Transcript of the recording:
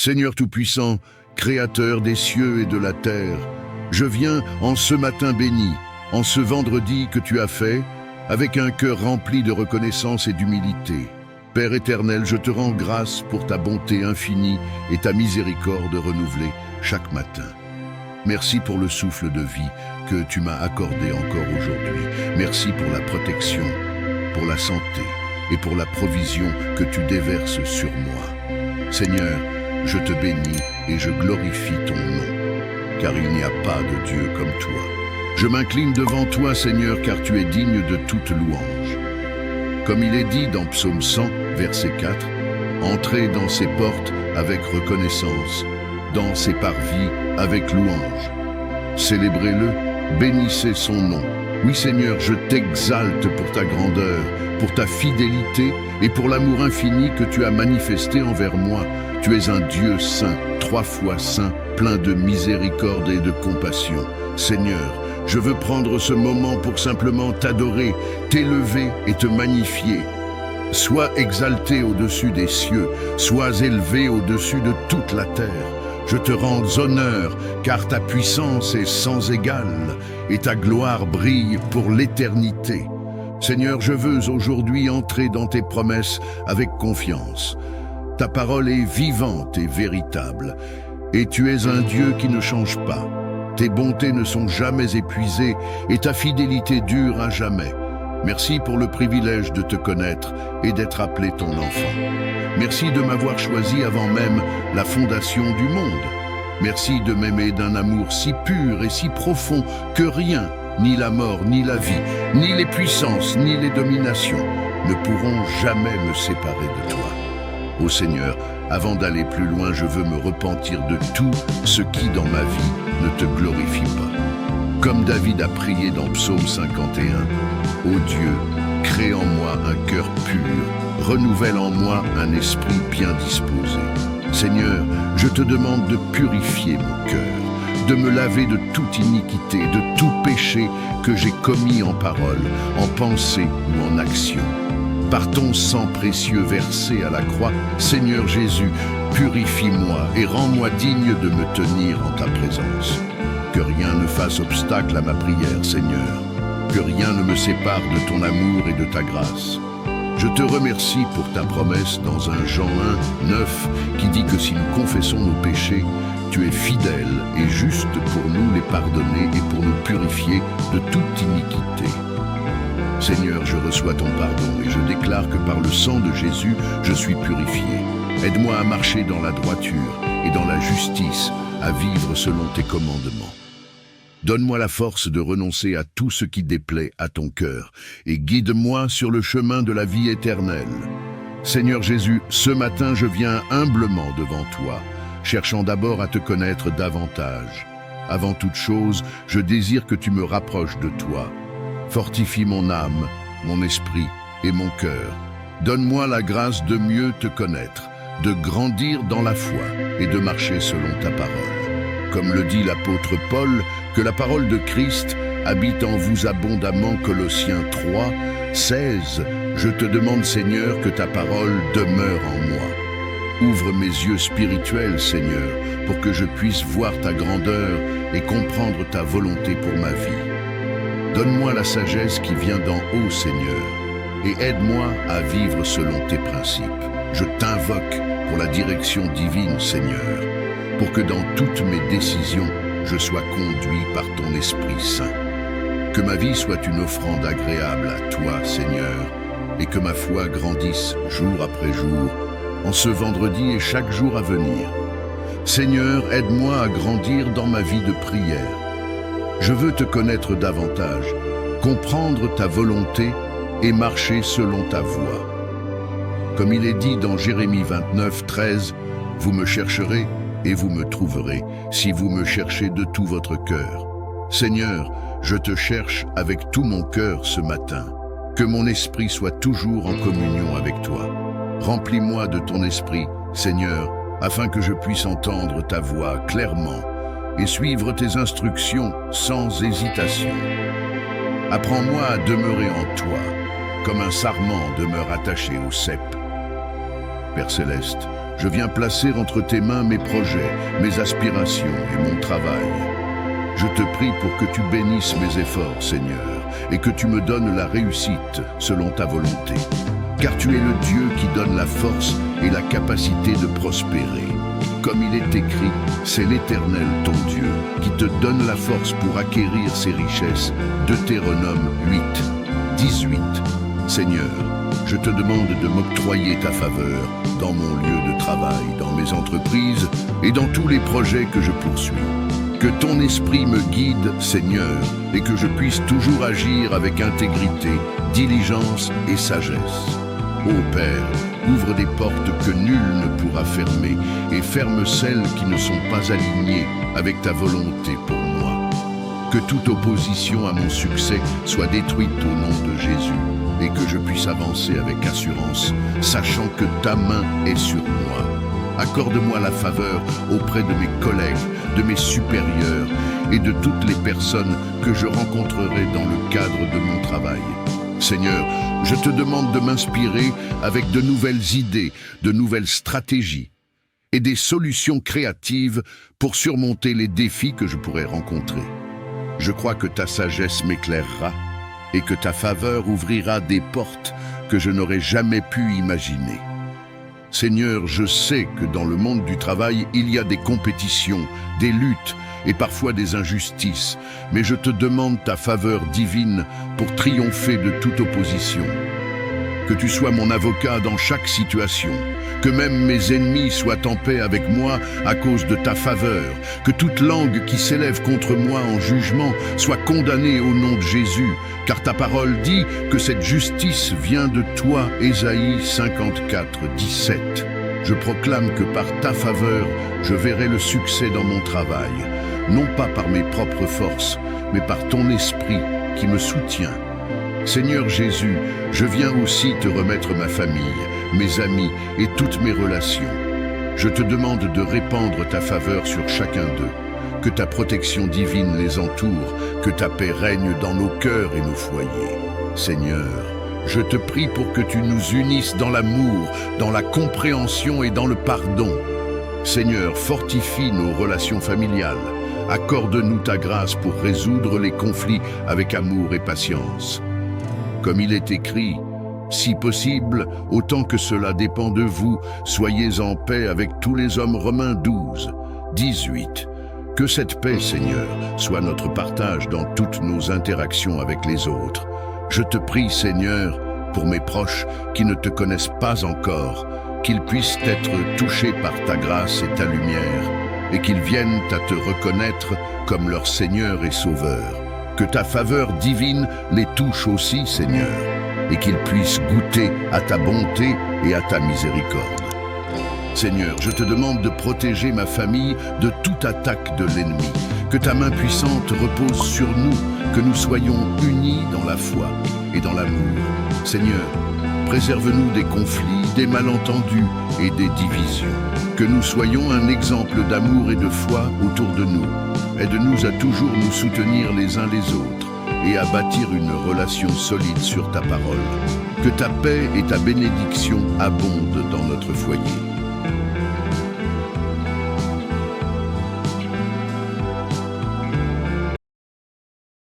Seigneur Tout-Puissant, Créateur des cieux et de la terre, je viens en ce matin béni, en ce vendredi que tu as fait, avec un cœur rempli de reconnaissance et d'humilité. Père éternel, je te rends grâce pour ta bonté infinie et ta miséricorde renouvelée chaque matin. Merci pour le souffle de vie que tu m'as accordé encore aujourd'hui. Merci pour la protection, pour la santé et pour la provision que tu déverses sur moi. Seigneur, je te bénis et je glorifie ton nom, car il n'y a pas de Dieu comme toi. Je m'incline devant toi, Seigneur, car tu es digne de toute louange. Comme il est dit dans Psaume 100, verset 4, « Entrez dans ses portes avec reconnaissance, dans ses parvis avec louange. Célébrez-le, bénissez son nom. Oui, Seigneur, je t'exalte pour ta grandeur, pour ta fidélité et pour l'amour infini que tu as manifesté envers moi. Tu es un Dieu saint, 3 fois saint, plein de miséricorde et de compassion. Seigneur, je veux prendre ce moment pour simplement t'adorer, t'élever et te magnifier. Sois exalté au-dessus des cieux, sois élevé au-dessus de toute la terre. Je te rends honneur, car ta puissance est sans égale et ta gloire brille pour l'éternité. Seigneur, je veux aujourd'hui entrer dans tes promesses avec confiance. Ta parole est vivante et véritable, et tu es un Dieu qui ne change pas. Tes bontés ne sont jamais épuisées et ta fidélité dure à jamais. Merci pour le privilège de te connaître et d'être appelé ton enfant. Merci de m'avoir choisi avant même la fondation du monde. Merci de m'aimer d'un amour si pur et si profond que rien, ni la mort, ni la vie, ni les puissances, ni les dominations, ne pourront jamais me séparer de toi. Ô Seigneur, avant d'aller plus loin, je veux me repentir de tout ce qui, dans ma vie, ne te glorifie pas. Comme David a prié dans Psaume 51, « Ô Dieu, crée en moi un cœur pur, renouvelle en moi un esprit bien disposé. » Seigneur, je te demande de purifier mon cœur, de me laver de toute iniquité, de tout péché que j'ai commis en parole, en pensée ou en action. Par ton sang précieux versé à la croix, Seigneur Jésus, purifie-moi et rends-moi digne de me tenir en ta présence. Que rien ne fasse obstacle à ma prière, Seigneur. Que rien ne me sépare de ton amour et de ta grâce. Je te remercie pour ta promesse dans 1 Jean 1, 9, qui dit que si nous confessons nos péchés, tu es fidèle et juste pour nous les pardonner et pour nous purifier de toute iniquité. Seigneur, je reçois ton pardon et je déclare que par le sang de Jésus, je suis purifié. Aide-moi à marcher dans la droiture et dans la justice, à vivre selon tes commandements. Donne-moi la force de renoncer à tout ce qui déplaît à ton cœur et guide-moi sur le chemin de la vie éternelle. Seigneur Jésus, ce matin, je viens humblement devant toi, cherchant d'abord à te connaître davantage. Avant toute chose, je désire que tu me rapproches de toi. Fortifie mon âme, mon esprit et mon cœur. Donne-moi la grâce de mieux te connaître, de grandir dans la foi et de marcher selon ta parole. Comme le dit l'apôtre Paul, que la parole de Christ habite en vous abondamment, Colossiens 3, 16. Je te demande, Seigneur, que ta parole demeure en moi. Ouvre mes yeux spirituels, Seigneur, pour que je puisse voir ta grandeur et comprendre ta volonté pour ma vie. Donne-moi la sagesse qui vient d'en haut, Seigneur, et aide-moi à vivre selon tes principes. Je t'invoque pour la direction divine, Seigneur, pour que dans toutes mes décisions, je sois conduit par ton Esprit Saint. Que ma vie soit une offrande agréable à toi, Seigneur, et que ma foi grandisse jour après jour, en ce vendredi et chaque jour à venir. Seigneur, aide-moi à grandir dans ma vie de prière. Je veux te connaître davantage, comprendre ta volonté et marcher selon ta voie. Comme il est dit dans Jérémie 29, 13, « Vous me chercherez et vous me trouverez, si vous me cherchez de tout votre cœur. » Seigneur, je te cherche avec tout mon cœur ce matin. Que mon esprit soit toujours en communion avec toi. Remplis-moi de ton esprit, Seigneur, afin que je puisse entendre ta voix clairement et suivre tes instructions sans hésitation. Apprends-moi à demeurer en toi, comme un sarment demeure attaché au cep. Père céleste, Je viens placer entre tes mains mes projets, mes aspirations et mon travail. Je te prie pour que tu bénisses mes efforts, Seigneur, et que tu me donnes la réussite selon ta volonté. Car tu es le Dieu qui donne la force et la capacité de prospérer. Comme il est écrit, c'est l'Éternel, ton Dieu, qui te donne la force pour acquérir ces richesses. Deutéronome 8, 18. Seigneur, je te demande de m'octroyer ta faveur dans mon lieu de travail, dans mes entreprises et dans tous les projets que je poursuis. Que ton esprit me guide, Seigneur, et que je puisse toujours agir avec intégrité, diligence et sagesse. Ô Père, ouvre des portes que nul ne pourra fermer et ferme celles qui ne sont pas alignées avec ta volonté pour moi. Que toute opposition à mon succès soit détruite au nom de Jésus et que je puisse avancer avec assurance, sachant que ta main est sur moi. Accorde-moi la faveur auprès de mes collègues, de mes supérieurs et de toutes les personnes que je rencontrerai dans le cadre de mon travail. Seigneur, je te demande de m'inspirer avec de nouvelles idées, de nouvelles stratégies et des solutions créatives pour surmonter les défis que je pourrais rencontrer. Je crois que ta sagesse m'éclairera et que ta faveur ouvrira des portes que je n'aurais jamais pu imaginer. Seigneur, je sais que dans le monde du travail, il y a des compétitions, des luttes et parfois des injustices, mais je te demande ta faveur divine pour triompher de toute opposition. Que tu sois mon avocat dans chaque situation, que même mes ennemis soient en paix avec moi à cause de ta faveur, que toute langue qui s'élève contre moi en jugement soit condamnée au nom de Jésus, car ta parole dit que cette justice vient de toi, Ésaïe 54, 17. Je proclame que par ta faveur, je verrai le succès dans mon travail, non pas par mes propres forces, mais par ton esprit qui me soutient. Seigneur Jésus, je viens aussi te remettre ma famille, mes amis et toutes mes relations. Je te demande de répandre ta faveur sur chacun d'eux, que ta protection divine les entoure, que ta paix règne dans nos cœurs et nos foyers. Seigneur, je te prie pour que tu nous unisses dans l'amour, dans la compréhension et dans le pardon. Seigneur, fortifie nos relations familiales. Accorde-nous ta grâce pour résoudre les conflits avec amour et patience. Comme il est écrit, si possible, autant que cela dépend de vous, soyez en paix avec tous les hommes. Romains 12, 18. Que cette paix, Seigneur, soit notre partage dans toutes nos interactions avec les autres. Je te prie, Seigneur, pour mes proches qui ne te connaissent pas encore, qu'ils puissent être touchés par ta grâce et ta lumière, et qu'ils viennent à te reconnaître comme leur Seigneur et Sauveur. Que ta faveur divine les touche aussi, Seigneur, et qu'ils puissent goûter à ta bonté et à ta miséricorde. Seigneur, je te demande de protéger ma famille de toute attaque de l'ennemi. Que ta main puissante repose sur nous, que nous soyons unis dans la foi et dans l'amour. Seigneur, préserve-nous des conflits, des malentendus et des divisions. Que nous soyons un exemple d'amour et de foi autour de nous. Aide-nous à toujours nous soutenir les uns les autres et à bâtir une relation solide sur ta parole. Que ta paix et ta bénédiction abondent dans notre foyer.